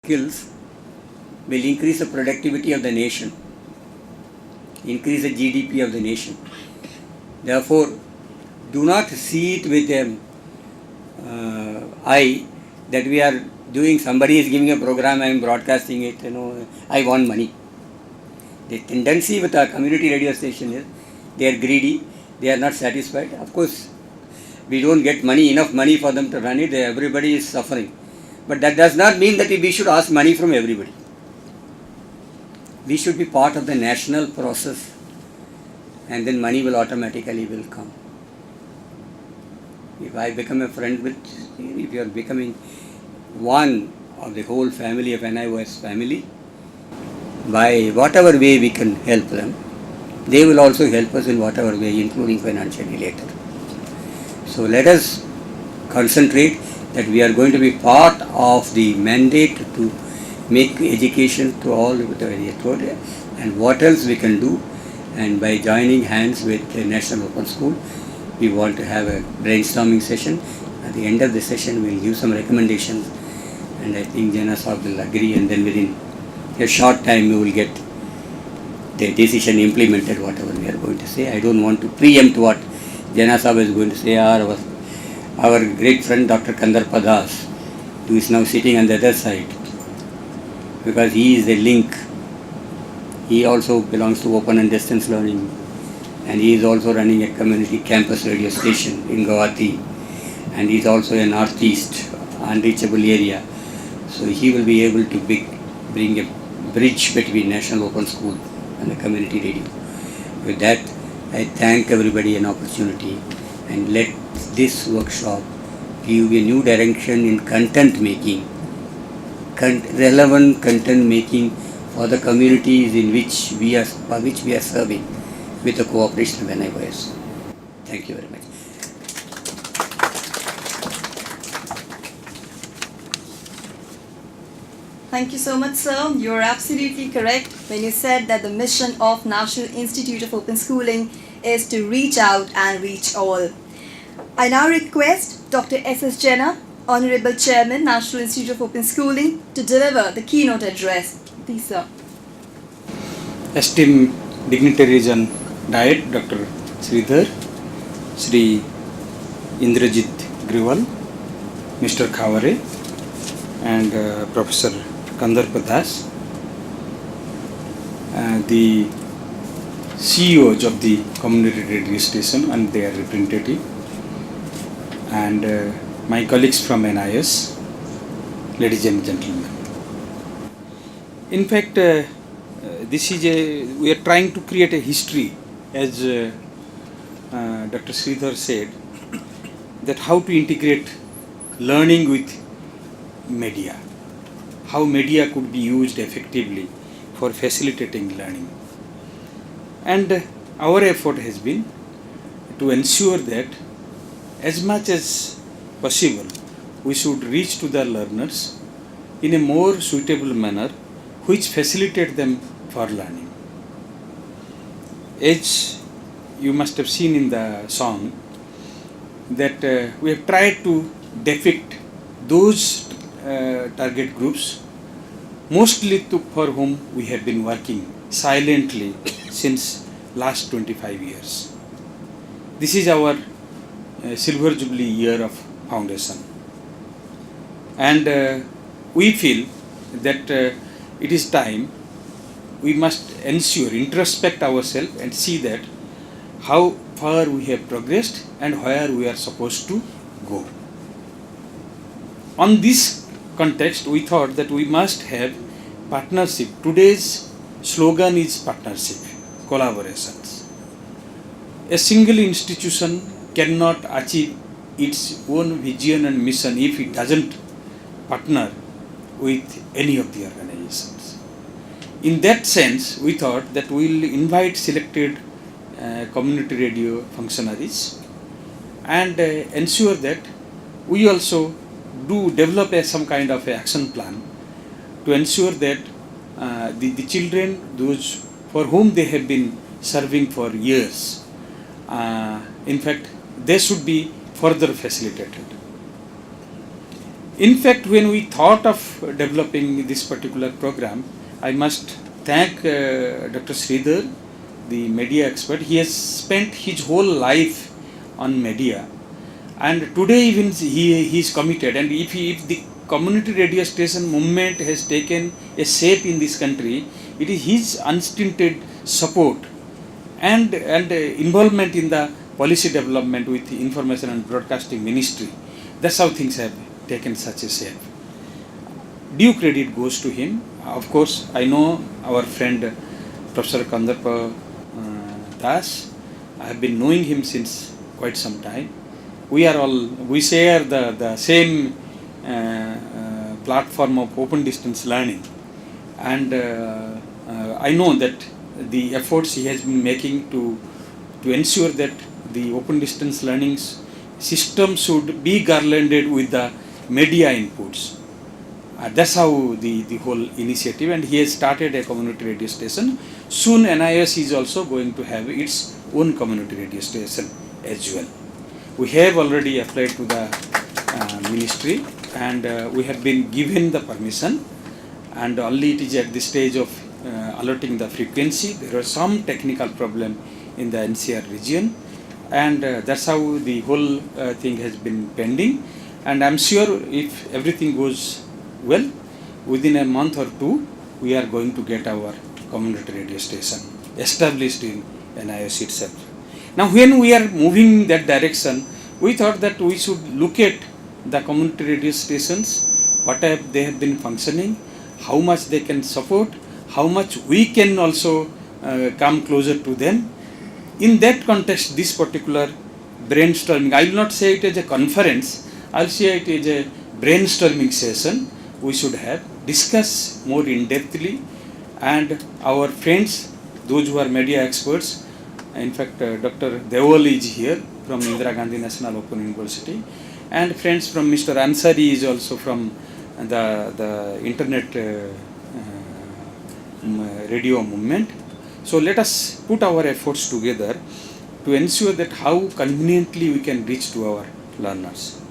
skills will increase the productivity of the nation, increase the GDP of the nation. Therefore, do not see it with an eye that we are doing, somebody is giving a program, I am broadcasting it, I want money. The tendency with our community radio station is they are greedy, they are not satisfied. Of course, we don't get enough money for them to run it, everybody is suffering. But that does not mean that we should ask money from everybody. We should be part of the national process, and then money will automatically come. If I become a friend with, if you are becoming one of the whole family of NIOS family, by whatever way we can help them, they will also help us in whatever way, including financially later. So let us concentrate that we are going to be part of the mandate to make education to all with the area, and what else we can do. And by joining hands with the National Open School, we want to have a brainstorming session. At the end of the session, we will give some recommendations, and I think Jana Sahib will agree, and then within a short time we will get the decision implemented, whatever we are going to say. I don't want to preempt what Jana Sahib is going to say, or our great friend Dr. Kandarpa Das, who is now sitting on the other side, because he is the link. He also belongs to Open and Distance Learning, and he is also running a community campus radio station in Guwahati, and he is also a northeast unreachable area. So he will be able to bring a bridge between National Open School and the community radio. With that, I thank everybody an opportunity, and let this workshop give a new direction in content making, relevant content making for the communities in which we are serving with the cooperation of NIOS. Thank you very much. Thank you so much, sir. You are absolutely correct when you said that the mission of National Institute of Open Schooling is to reach out and reach all. I now request Dr. S.S. Jena, Honorable Chairman, National Institute of Open Schooling, to deliver the keynote address. Please, sir. Esteemed dignitaries on diet, Dr. Sridhar, Sri Indrajit Griwal, Mr. Khaware, and Professor Kandarpa Das, the CEOs of the community radio station and their representative, and my colleagues from NIS, ladies and gentlemen. In fact, we are trying to create a history, as Dr. Sridhar said, that how to integrate learning with media, how media could be used effectively for facilitating learning. And our effort has been to ensure that as much as possible we should reach to the learners in a more suitable manner which facilitate them for learning. As you must have seen in the song, that we have tried to depict those target groups mostly for whom we have been working silently since last 25 years. This is our Silver Jubilee year of foundation, and we feel that it is time we must introspect ourselves and see that how far we have progressed and where we are supposed to go. On this context, we thought that we must have partnership. Today's slogan is partnership, collaborations. A single institution cannot achieve its own vision and mission if it doesn't partner with any of the organizations. In that sense, we thought that we will invite selected community radio functionaries and ensure that we also do develop some kind of action plan to ensure that the children, those for whom they have been serving for years, in fact, they should be further facilitated. In fact, when we thought of developing this particular program, I must thank Dr. Sridhar, the media expert. He has spent his whole life on media, and today even he is committed. And if the community radio station movement has taken a shape in this country, it is his unstinted support and involvement in the policy development with the Information and Broadcasting Ministry. That's how things have taken such a shape. Due credit goes to him. Of course, I know our friend Professor Kandarpa Das. I have been knowing him since quite some time. We share the same platform of open distance learning, and I know that the efforts he has been making to ensure that the open distance learning system should be garlanded with the media inputs. That's how the whole initiative, and he has started a community radio station. Soon NIS is also going to have its own community radio station as well. We have already applied to the ministry, and we have been given the permission, and only it is at the stage of alerting the frequency. There was some technical problem in the NCR region, and that's how the whole thing has been pending. And I'm sure if everything goes well, within a month or two, we are going to get our community radio station established in NIS itself. Now, when we are moving in that direction, we thought that we should look at the community radio stations, what have they have been functioning, how much they can support, how much we can also come closer to them. In that context, this particular brainstorming, I will not say it as a conference, I will say it as a brainstorming session we should have, discuss more in-depthly, and our friends, those who are media experts, in fact Dr. Deol is here from Indira Gandhi National Open University, and friends from Mr. Ansari is also from the internet radio movement. So let us put our efforts together to ensure that how conveniently we can reach to our learners.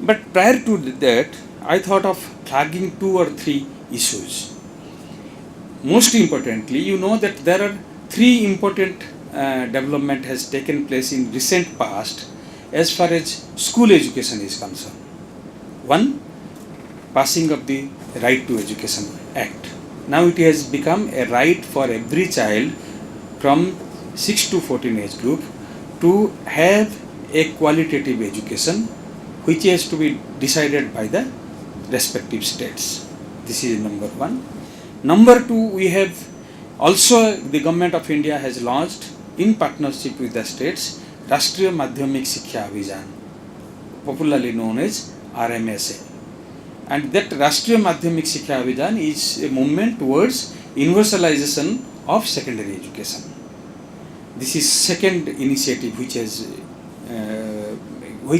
But prior to that, I thought of flagging 2 or 3 issues. Most importantly, you know that there are 3 important development has taken place in recent past as far as school education is concerned. 1, passing of the Right to Education Act. Now it has become a right for every child from 6 to 14 age group to have a qualitative education, which has to be decided by the respective states. This is number 1. Number 2, we have also, the government of India has launched in partnership with the states Rashtriya Madhyamik Shiksha Abhijan, popularly known as RMSA. And that Rashtriya Madhyamik Shiksha Abhijan is a movement towards universalization of secondary education. This is second initiative which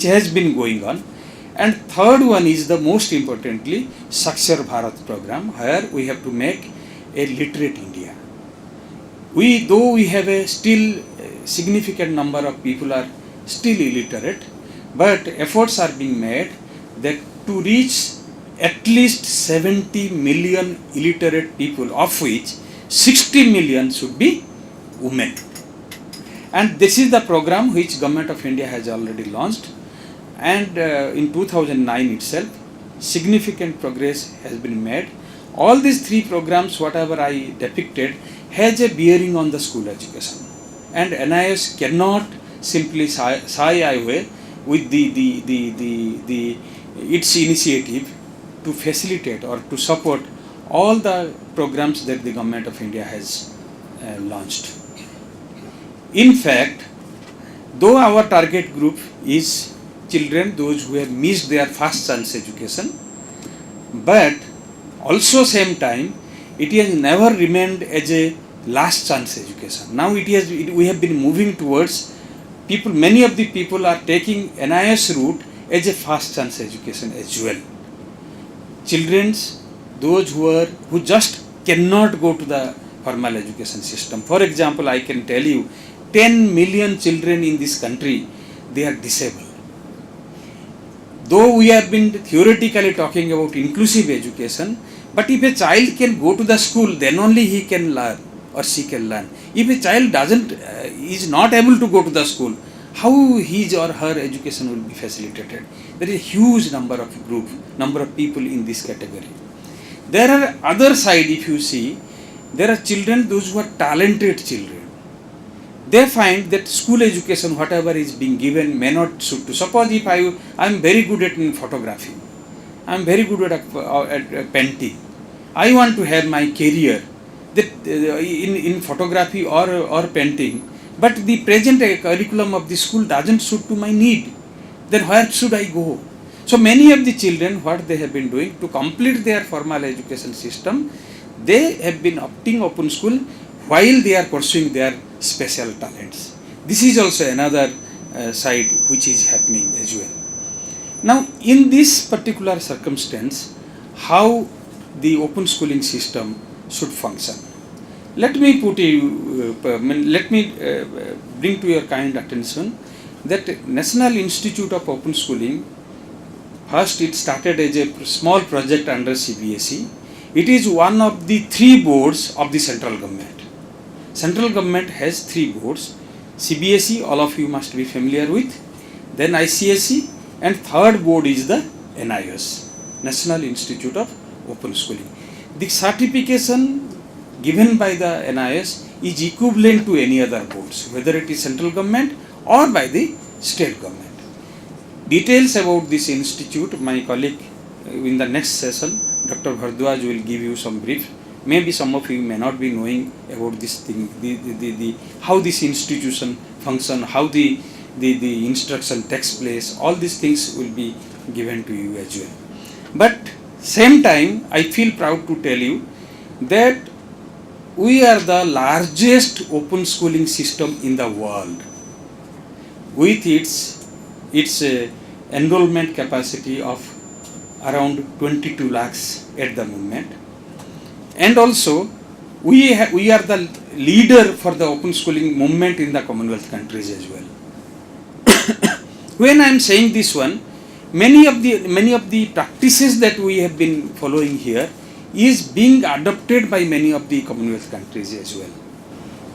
has been going on. And third one is the most importantly Sakshar Bharat program, where we have to make a literate India. Though we have a still significant number of people are still illiterate, but efforts are being made that to reach at least 70 million illiterate people, of which 60 million should be women. And this is the program which Government of India has already launched, and in 2009 itself significant progress has been made. All these 3 programs, whatever I depicted, has a bearing on the school education, and NIS cannot simply shy away with its initiative to facilitate or to support all the programs that the Government of India has launched. In fact, though our target group is children, those who have missed their first chance education, but also same time it has never remained as a last chance education. Now we have been moving towards people, many of the people are taking NIS route as a first chance education as well. Children, those who just cannot go to the formal education system. For example, I can tell you 10 million children in this country, they are disabled. though we have been theoretically talking about inclusive education, but if a child can go to the school, then only he can learn or she can learn. If a child is not able to go to the school, how his or her education will be facilitated? There is a huge number of people in this category. There are other side, if you see, there are children, those who are talented children. They find that school education, whatever is being given, may not suit to. Suppose if I am very good at photography, I am very good at painting. I want to have my career that in photography or painting, but the present curriculum of the school doesn't suit to my need. Then where should I go? So many of the children, what they have been doing to complete their formal education system, they have been opting open school while they are pursuing their special talents. This is also another side which is happening as well. Now, in this particular circumstance, how the open schooling system should function? Let me bring to your kind attention that National Institute of Open Schooling, first it started as a small project under CBSE. It is one of the 3 boards of the central government. Central government has 3 boards. CBSE, all of you must be familiar with. Then ICSE, and third board is the NIS, National Institute of Open Schooling. The certification given by the NIS is equivalent to any other boards, whether it is central government or by the state government. Details about this institute, my colleague in the next session, Dr. Bhardwaj will give you some brief. Maybe some of you may not be knowing about this thing, how this institution function, how the instruction takes place. All these things will be given to you as well. But same time, I feel proud to tell you that we are the largest open schooling system in the world, with its enrollment capacity of around 22 lakhs at the moment. And also, we are the leader for the open schooling movement in the Commonwealth countries as well. When I am saying this one, many of the practices that we have been following here is being adopted by many of the Commonwealth countries as well.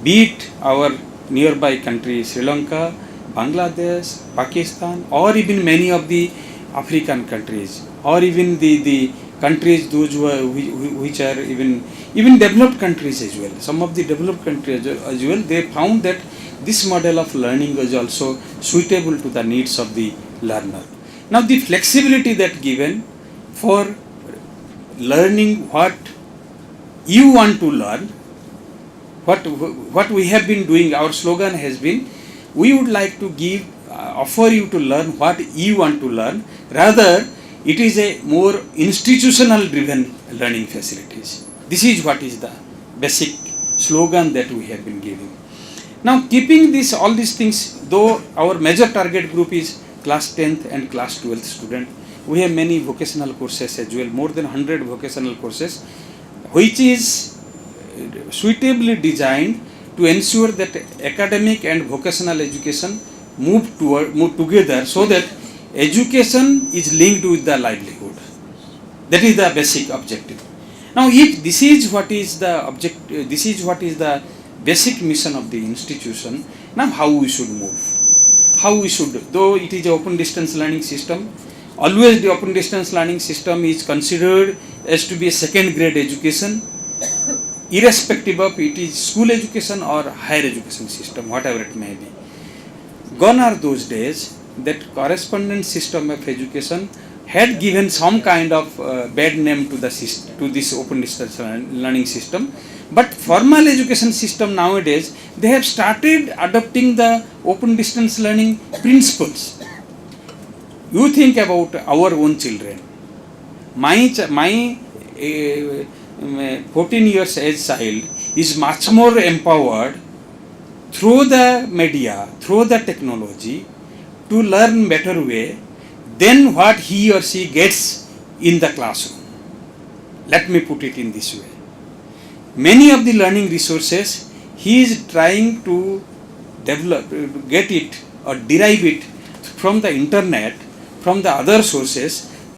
Be it our nearby countries, Sri Lanka, Bangladesh, Pakistan, or even many of the African countries, or even the countries those which are even developed countries as well. Some of the developed countries as well, they found that this model of learning is also suitable to the needs of the learner. Now the flexibility that given for learning what you want to learn, what we have been doing, our slogan has been, we would like to offer you to learn what you want to learn. Rather, it is a more institutional driven learning facilities. This is what is the basic slogan that we have been giving. Now, keeping all these things, though our major target group is class 10th and class 12th student, we have many vocational courses as well, more than 100 vocational courses, which is suitably designed to ensure that academic and vocational education move together, so that education is linked with the livelihood. That is the basic objective. Now, if this is what is the basic mission of the institution, now how we should move? Though it is an open distance learning system, always the open distance learning system is considered as to be a second grade education, irrespective of it is school education or higher education system, whatever it may be. Gone are those days that correspondence system of education had given some kind of bad name to this open distance learning system. But formal education system nowadays, they have started adopting the open distance learning principles. You think about our own children. My 14 years age child is much more empowered through the media, through the technology, to learn better way than what he or she gets in the classroom. Let me put it in this way. Many of the learning resources, he is trying to get it or derive it from the internet, from the other sources,